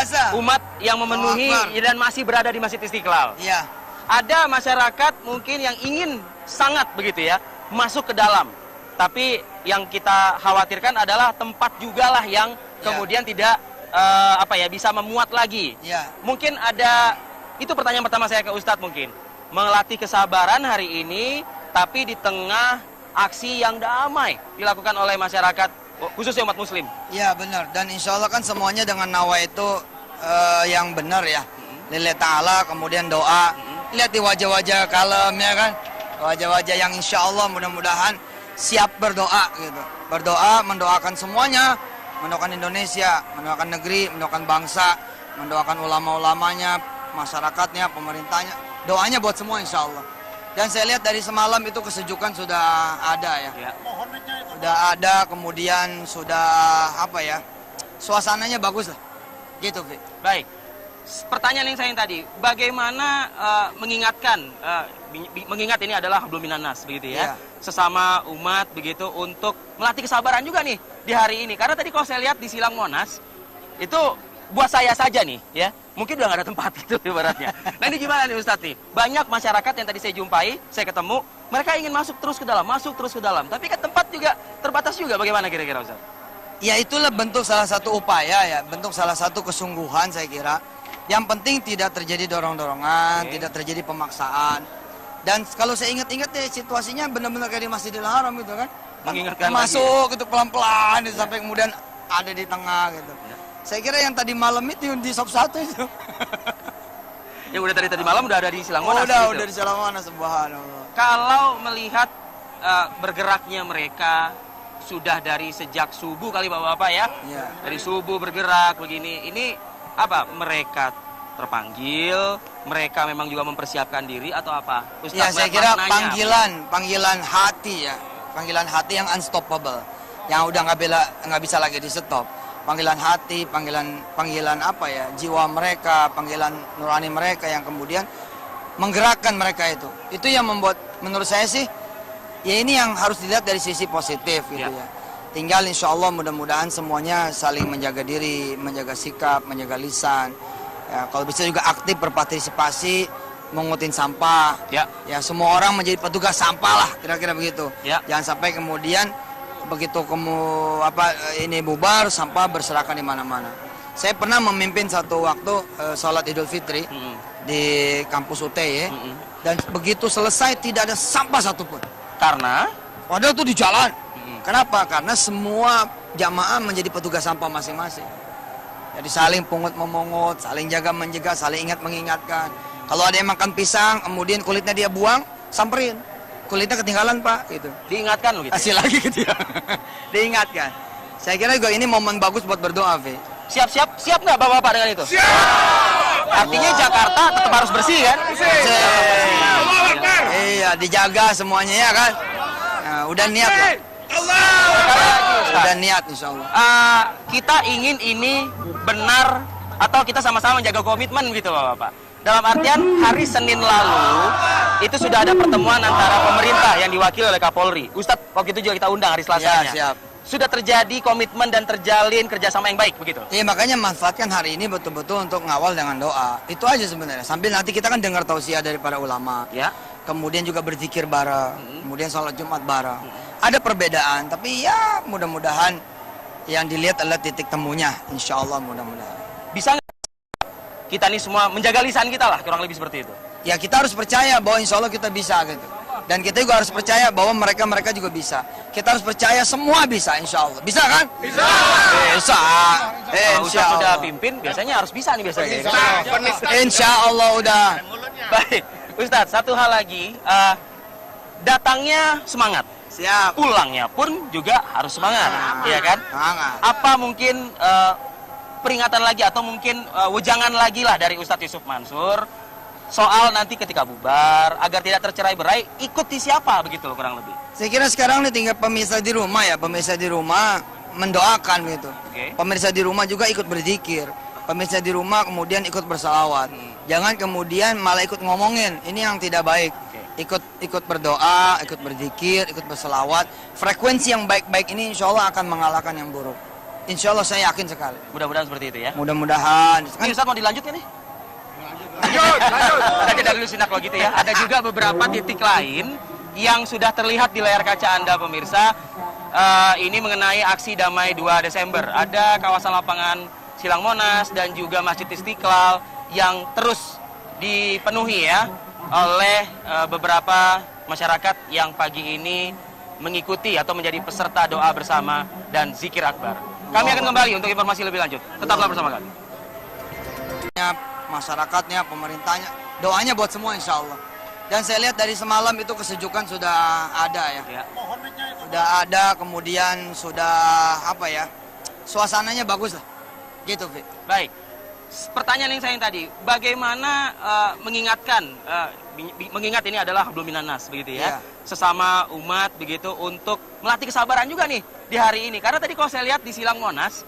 biasa. Umat yang memenuhi dan masih berada di Masjid Istiqlal. Iya. Ada masyarakat mungkin yang ingin sangat begitu ya masuk ke dalam. Tapi yang kita khawatirkan adalah tempat jugalah yang kemudian tidak bisa memuat lagi. Iya. Mungkin ada, itu pertanyaan pertama saya ke Ustadz mungkin. Melatih kesabaran hari ini, tapi di tengah aksi yang damai dilakukan oleh masyarakat, khususnya umat muslim. Iya benar, dan insya Allah kan semuanya dengan nawa itu yang benar ya. Lillahi ta'ala, kemudian doa. Lihat di wajah-wajah kalem ya kan. Wajah-wajah yang insya Allah mudah-mudahan siap berdoa gitu. Berdoa, mendoakan semuanya. Mendoakan Indonesia, mendoakan negeri, mendoakan bangsa, mendoakan ulama-ulamanya, masyarakatnya, pemerintahnya. Doanya buat semua insya Allah. Dan saya lihat dari semalam itu kesejukan sudah ada ya. Sudah ada, kemudian sudah suasananya bagus lah. Gitu, Fi. Baik. Pertanyaan yang saya tadi, bagaimana mengingat ini adalah hablum minan nas begitu ya. Sesama umat begitu untuk melatih kesabaran juga nih di hari ini. Karena tadi kalau saya lihat di Silang Monas itu buat saya saja nih ya. Mungkin udah nggak ada tempat itu ibaratnya. Nah ini gimana nih Ustadz nih? Banyak masyarakat yang tadi saya jumpai, saya ketemu, mereka ingin masuk terus ke dalam. Tapi kan tempat juga terbatas juga. Bagaimana kira-kira Ustadz? Ya itulah bentuk salah satu upaya ya, bentuk salah satu kesungguhan saya kira. Yang penting tidak terjadi dorong-dorongan, tidak terjadi pemaksaan. Dan kalau saya ingat-ingat ya situasinya benar-benar kayak di Masjidil Haram gitu kan. Mengingatkan masuk gitu pelan-pelan sampai kemudian ada di tengah gitu. Saya kira yang tadi malam itu di sop 1 itu. Yang udah tadi malam udah ada di Silang Monas. Udah di Silang Monas, subhanallah. Kalau melihat bergeraknya mereka sudah dari sejak subuh kali Bapak-bapak ya. Dari subuh bergerak begini. Ini apa? Mereka terpanggil, mereka memang juga mempersiapkan diri atau apa? Ustaz, ya saya kira panggilan hati ya. Panggilan hati yang unstoppable. Yang udah nggak bisa lagi di stop. Panggilan hati, panggilan apa ya, jiwa mereka, panggilan nurani mereka yang kemudian menggerakkan mereka itu. Itu yang membuat menurut saya sih, ya ini yang harus dilihat dari sisi positif gitu ya. Tinggal insya Allah mudah-mudahan semuanya saling menjaga diri, menjaga sikap, menjaga lisan. Ya, kalau bisa juga aktif berpartisipasi, mengutin sampah. Ya semua orang menjadi petugas sampah lah, kira-kira begitu. Jangan sampai kemudian begitu ini bubar, sampah berserakan di mana-mana. Saya pernah memimpin satu waktu sholat Idul Fitri di kampus UTY, dan begitu selesai tidak ada sampah satupun. Karena? Padahal itu di jalan. Kenapa? Karena semua jamaah menjadi petugas sampah masing-masing. Jadi saling pungut memungut, saling jaga menjaga, saling ingat mengingatkan. Kalau ada yang makan pisang, kemudian kulitnya dia buang, samperin. Kulitnya ketinggalan Pak, gitu. Diingatkan loh gitu. Kasih lagi gitu ya. Diingatkan. Saya kira juga ini momen bagus buat berdoa, Fi. Siap nggak Bapak-bapak dengan itu? Siap! Artinya Jakarta tetap harus bersih kan? Iya, dijaga semuanya ya kan. Nah, udah niat loh. Udah niat insya Allah. Kita ingin ini benar atau kita sama-sama menjaga komitmen gitu Bapak-bapak. Dalam artian hari Senin lalu itu sudah ada pertemuan antara pemerintah yang diwakili oleh Kapolri. Ustadz waktu itu juga kita undang hari Selasanya. Ya, siap. Sudah terjadi komitmen dan terjalin kerjasama yang baik begitu. Iya makanya manfaatkan hari ini betul-betul untuk ngawal dengan doa. Itu aja sebenarnya. Sambil nanti kita kan dengar tausiah dari para ulama. Ya. Kemudian juga berzikir bareng. Kemudian sholat Jumat bareng. Ada perbedaan, tapi ya mudah-mudahan yang dilihat adalah titik temunya. Insya Allah mudah-mudahan. Bisa nggak kita nih semua menjaga lisan kita lah, kurang lebih seperti itu. Ya kita harus percaya bahwa insya Allah kita bisa gitu. Dan kita juga harus percaya bahwa mereka juga bisa. Kita harus percaya semua bisa insya Allah. Bisa kan? Bisa. Bisa. Ustaz udah pimpin, biasanya harus bisa nih biasanya. Bisa. Insya Allah udah. Baik, Ustadz satu hal lagi, datangnya semangat. Siap. Pulangnya pun juga harus semangat, iya kan? Semangat. Apa mungkin peringatan lagi atau mungkin wejangan lagi lah dari Ustadz Yusuf Mansur soal nanti ketika bubar agar tidak tercerai-berai, ikuti siapa begitu loh kurang lebih. Saya kira sekarang nih tinggal pemirsa di rumah ya, pemirsa di rumah mendoakan gitu. Pemirsa di rumah juga ikut berzikir. Pemirsa di rumah kemudian ikut bersalawat. Jangan kemudian malah ikut ngomongin, ini yang tidak baik. Ikut berdoa, ikut berzikir, ikut bersalawat. Frekuensi yang baik-baik ini insya Allah akan mengalahkan yang buruk. Insya Allah saya yakin sekali. Mudah-mudahan seperti itu ya. Mudah-mudahan. Ini Ustaz mau dilanjutkan nih? Lanjut. Kita jeda dulu sinak kalau gitu ya. Ada juga beberapa titik lain yang sudah terlihat di layar kaca Anda pemirsa. Ini mengenai aksi damai 2 Desember. Ada kawasan lapangan Silang Monas dan juga Masjid Istiqlal yang terus dipenuhi ya oleh beberapa masyarakat yang pagi ini mengikuti atau menjadi peserta doa bersama dan zikir akbar. Kami akan kembali untuk informasi lebih lanjut. Tetaplah bersama kami. Masyarakatnya, pemerintahnya, doanya buat semua insya Allah. Dan saya lihat dari semalam itu kesejukan sudah ada ya. Sudah ada, kemudian sudah apa ya, suasananya bagus lah. Gitu, Fi. Baik. Pertanyaan yang saya tadi, bagaimana mengingat ini adalah hablum minan nas begitu ya. Sesama umat begitu untuk melatih kesabaran juga nih di hari ini. Karena tadi kalau saya lihat di Silang Monas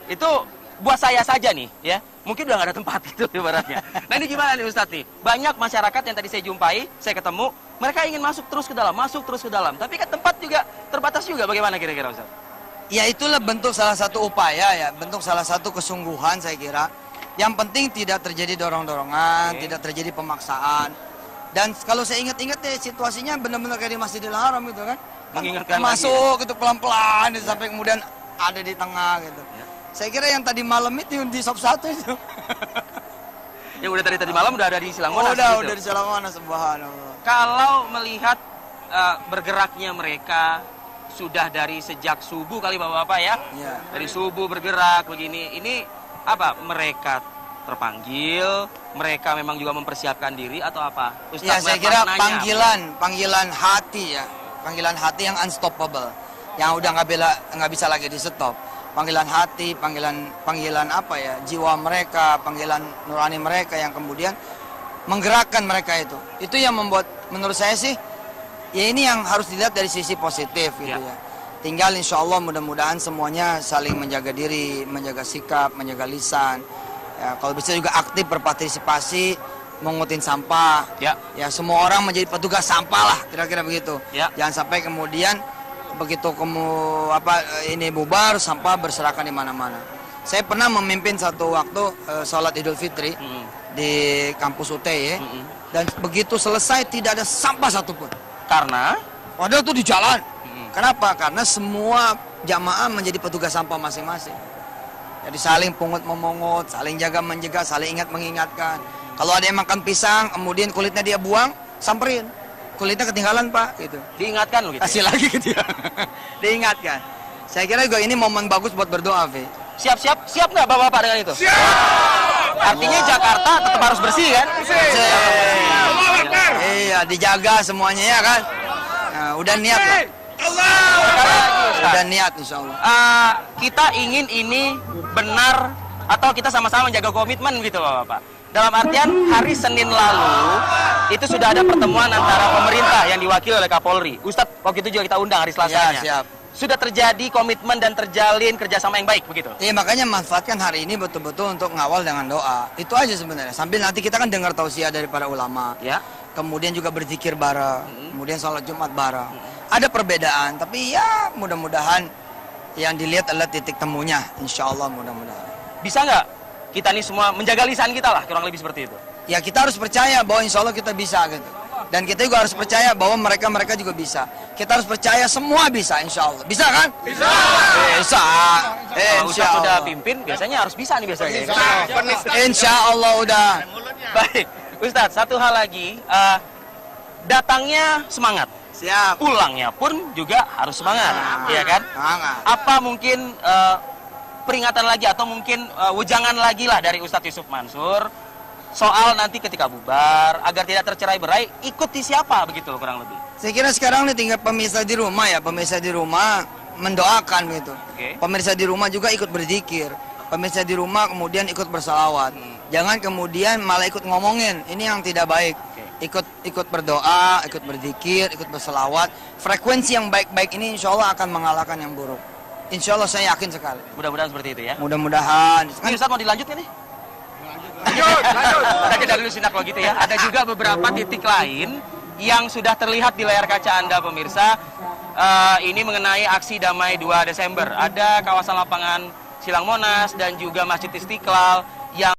itu buat saya saja nih ya. Mungkin udah nggak ada tempat itu ibaratnya. Nah ini gimana nih Ustadz nih? Banyak masyarakat yang tadi saya jumpai, saya ketemu, mereka ingin masuk terus ke dalam. Tapi kan tempat juga terbatas juga. Bagaimana kira-kira Ustadz? Ya itulah bentuk salah satu upaya ya, bentuk salah satu kesungguhan saya kira. Yang penting tidak terjadi dorong-dorongan, tidak terjadi pemaksaan. Dan kalau saya ingat-ingat ya situasinya benar-benar kayak di Masjidil Haram gitu kan. Mengingatkan masuk lagi, ya? gitu pelan-pelan sampai kemudian ada di tengah gitu. Ya. Saya kira yang tadi malam itu di Sop 1 itu. Yang udah tadi malam udah ada di Silang Monas. Udah di Silang Monas, subhanallah. Kalau melihat bergeraknya mereka sudah dari sejak subuh kali Bapak-bapak ya. Dari subuh bergerak begini. Ini apa? Mereka terpanggil, mereka memang juga mempersiapkan diri atau apa? Ustaz, ya saya kira panggilan hati ya. Panggilan hati yang unstoppable. Yang udah nggak bisa lagi di stop. Panggilan hati, panggilan apa ya, jiwa mereka, panggilan nurani mereka yang kemudian menggerakkan mereka itu. Itu yang membuat menurut saya sih, ya ini yang harus dilihat dari sisi positif gitu ya. Tinggal insya Allah mudah-mudahan semuanya saling menjaga diri, menjaga sikap, menjaga lisan. Ya, kalau bisa juga aktif berpartisipasi, mengutin sampah. Ya semua orang menjadi petugas sampah lah, kira-kira begitu. Jangan sampai kemudian begitu ini bubar sampah berserakan di mana-mana. Saya pernah memimpin satu waktu sholat Idul Fitri di kampus UTY dan begitu selesai tidak ada sampah satupun. Karena padahal itu di jalan. Kenapa? Karena semua jamaah menjadi petugas sampah masing-masing. Jadi saling pungut memungut, saling jaga menjaga, saling ingat mengingatkan. Kalau ada yang makan pisang, kemudian kulitnya dia buang, samperin. Kulitnya ketinggalan Pak, gitu. Diingatkan loh gitu. Kasih lagi ke dia. Diingatkan. Saya kira juga ini momen bagus buat berdoa, Fi. Siap nggak Bapak-bapak dengan itu? Siap! Artinya Jakarta tetap harus bersih kan? Iya, dijaga semuanya ya kan? Nah, udah niat lah. Udah niat insya Allah. Kita ingin ini benar atau kita sama-sama menjaga komitmen gitu Bapak-bapak. Dalam artian hari Senin lalu itu sudah ada pertemuan antara pemerintah yang diwakili oleh Kapolri. Ustadz waktu itu juga kita undang hari Selasanya. Ya, siap. Sudah terjadi komitmen dan terjalin kerjasama yang baik begitu. Iya makanya manfaatkan hari ini betul-betul untuk ngawal dengan doa. Itu aja sebenarnya. Sambil nanti kita kan dengar tausiah dari para ulama. Ya. Kemudian juga berzikir bareng. Kemudian sholat Jumat bareng. Ada perbedaan, tapi ya mudah-mudahan yang dilihat adalah titik temunya. Insya Allah mudah-mudahan. Bisa nggak kita nih semua menjaga lisan kita lah, kurang lebih seperti itu? Ya kita harus percaya bahwa insya Allah kita bisa gitu. Dan kita juga harus percaya bahwa mereka juga bisa. Kita harus percaya semua bisa insya Allah. Bisa kan? Bisa! Bisa! Kalau Ustaz sudah pimpin, biasanya harus bisa nih biasanya. Bisa. Insya Allah udah. Baik, Ustadz satu hal lagi, datangnya semangat. Siap. Pulangnya pun juga harus semangat, ya kan? Semangat. Apa mungkin peringatan lagi atau mungkin wejangan lagi lah dari Ustadz Yusuf Mansur soal nanti ketika bubar agar tidak tercerai-berai, ikuti siapa begitu kurang lebih? Saya kira sekarang ini tinggal pemirsa di rumah ya, pemirsa di rumah mendoakan gitu. Pemirsa di rumah juga ikut berzikir. Pemirsa di rumah kemudian ikut bersalawat. Jangan kemudian malah ikut ngomongin, ini yang tidak baik. Ikut berdoa, ikut berzikir, ikut berselawat. Frekuensi yang baik-baik ini insya Allah akan mengalahkan yang buruk. Insya Allah saya yakin sekali. Mudah-mudahan seperti itu ya. Mudah-mudahan. Ini Ustaz mau dilanjutkan nih? Lanjut. Kita jeda dulu sinak kalau gitu ya. Ada juga beberapa titik lain yang sudah terlihat di layar kaca Anda pemirsa. ini mengenai aksi damai 2 Desember. Ada kawasan lapangan Silang Monas dan juga Masjid Istiqlal yang